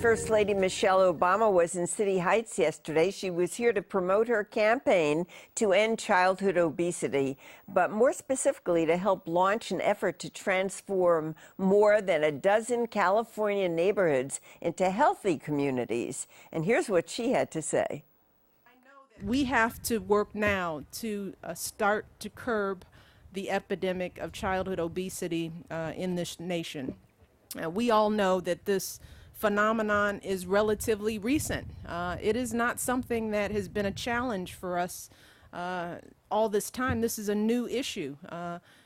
First Lady Michelle Obama was in City Heights yesterday. She was here to promote her campaign to end childhood obesity, but more specifically to help launch an effort to transform more than a dozen California neighborhoods into healthy communities. And here's what she had to say. We have to work now to start to curb the epidemic of childhood obesity in this nation. We all know that this phenomenon is relatively recent. It is not something that has been a challenge for us all this time. This is a new issue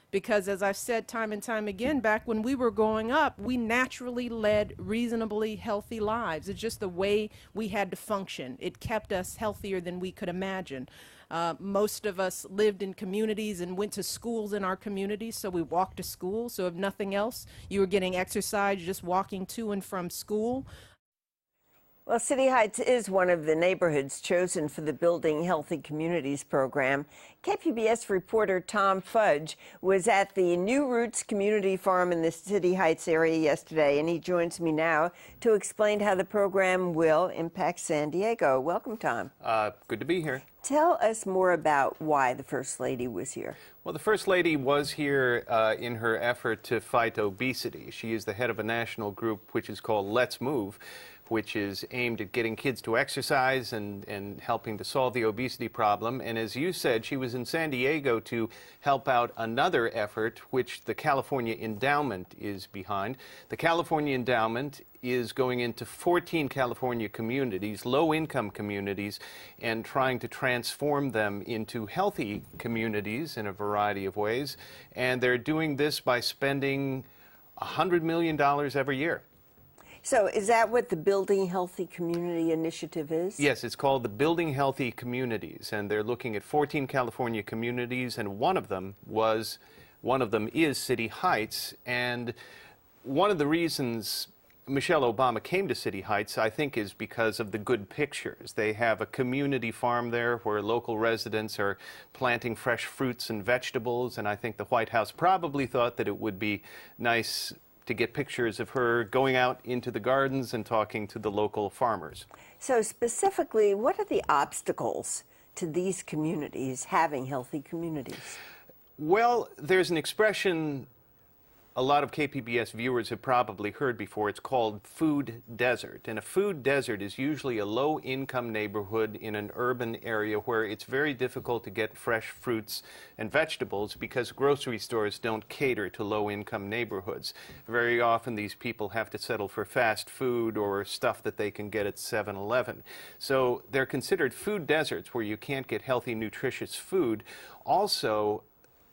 because, as I've said time and time again, back when we were growing up, we naturally led reasonably healthy lives. It's just the way we had to function. It kept us healthier than we could imagine. Most of us lived in communities and went to schools in our communities, so we walked to school. So if nothing else, you were getting exercise just walking to and from school. Well, City Heights is one of the neighborhoods chosen for the Building Healthy Communities program. KPBS reporter Tom Fudge was at the New Roots Community Farm in the City Heights area yesterday, and he joins me now to explain how the program will impact San Diego. Welcome, Tom. Good to be here. Tell us more about why the First Lady was here. Well, the First Lady was here in her effort to fight obesity. She is the head of a national group which is called Let's Move, which is aimed at getting kids to exercise and helping to solve the obesity problem. And as you said, she was in San Diego to help out another effort which the California Endowment is behind. The California Endowment is going into 14 California communities, low-income communities, and trying to transform them into healthy communities in a variety of ways. And they're doing this by spending $100 million every year. So is that what the Building Healthy Community Initiative is? Yes, it's called the Building Healthy Communities, and they're looking at 14 California communities, and one of them is City Heights. And one of the reasons Michelle Obama came to City Heights, I think, is because of the good pictures. They have a community farm there where local residents are planting fresh fruits and vegetables, and I think the White House probably thought that it would be nice to get pictures of her going out into the gardens and talking to the local farmers. So specifically, what are the obstacles to these communities having healthy communities? Well, there's an expression a lot of KPBS viewers have probably heard before. It's called food desert. And a food desert is usually a low-income neighborhood in an urban area where it's very difficult to get fresh fruits and vegetables because grocery stores don't cater to low-income neighborhoods. Very often these people have to settle for fast food or stuff that they can get at 7-Eleven. So they're considered food deserts where you can't get healthy, nutritious food. Also,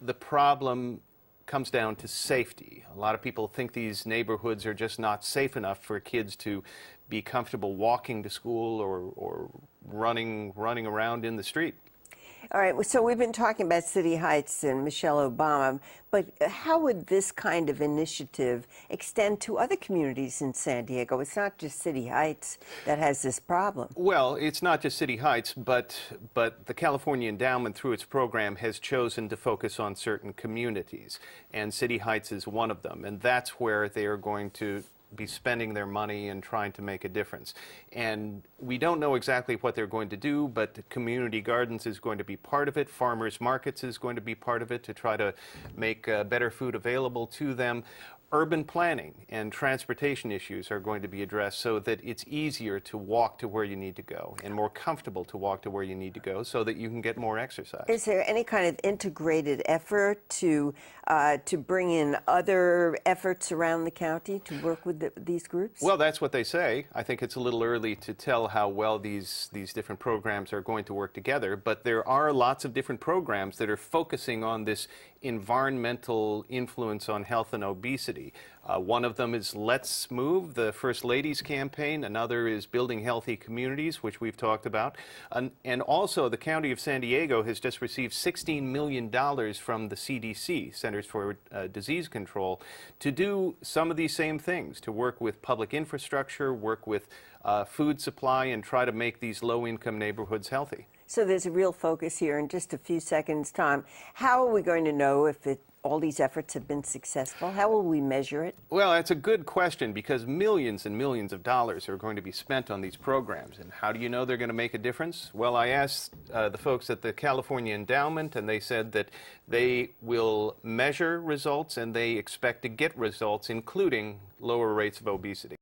the problem comes down to safety. A lot of people think these neighborhoods are just not safe enough for kids to be comfortable walking to school or running around in the street. All right, so we've been talking about City Heights and Michelle Obama, but how would this kind of initiative extend to other communities in San Diego? It's not just City Heights that has this problem. Well, it's not just City Heights, but the California Endowment, through its program, has chosen to focus on certain communities, and City Heights is one of them, and that's where they are going to be spending their money and trying to make a difference. And we don't know exactly what they're going to do, but community gardens is going to be part of it. Farmers markets is going to be part of it to try to make better food available to them. Urban planning and transportation issues are going to be addressed so that it's easier to walk to where you need to go and more comfortable to walk to where you need to go so that you can get more exercise. Is there any kind of integrated effort to bring in other efforts around the county to work with these groups? Well, that's what they say. I think it's a little early to tell how well these different programs are going to work together, but there are lots of different programs that are focusing on this environmental influence on health and obesity. One of them is Let's Move, the First Lady's campaign. Another is Building Healthy Communities, which we've talked about. And also, the County of San Diego has just received $16 million from the CDC, Centers for Disease Control, to do some of these same things, to work with public infrastructure, work with food supply, and try to make these low-income neighborhoods healthy. So there's a real focus here. In just a few seconds, Tom, how are we going to know if all these efforts have been successful? How will we measure it? Well, that's a good question, because millions and millions of dollars are going to be spent on these programs. And how do you know they're going to make a difference? Well, I asked the folks at the California Endowment, and they said that they will measure results and they expect to get results, including lower rates of obesity.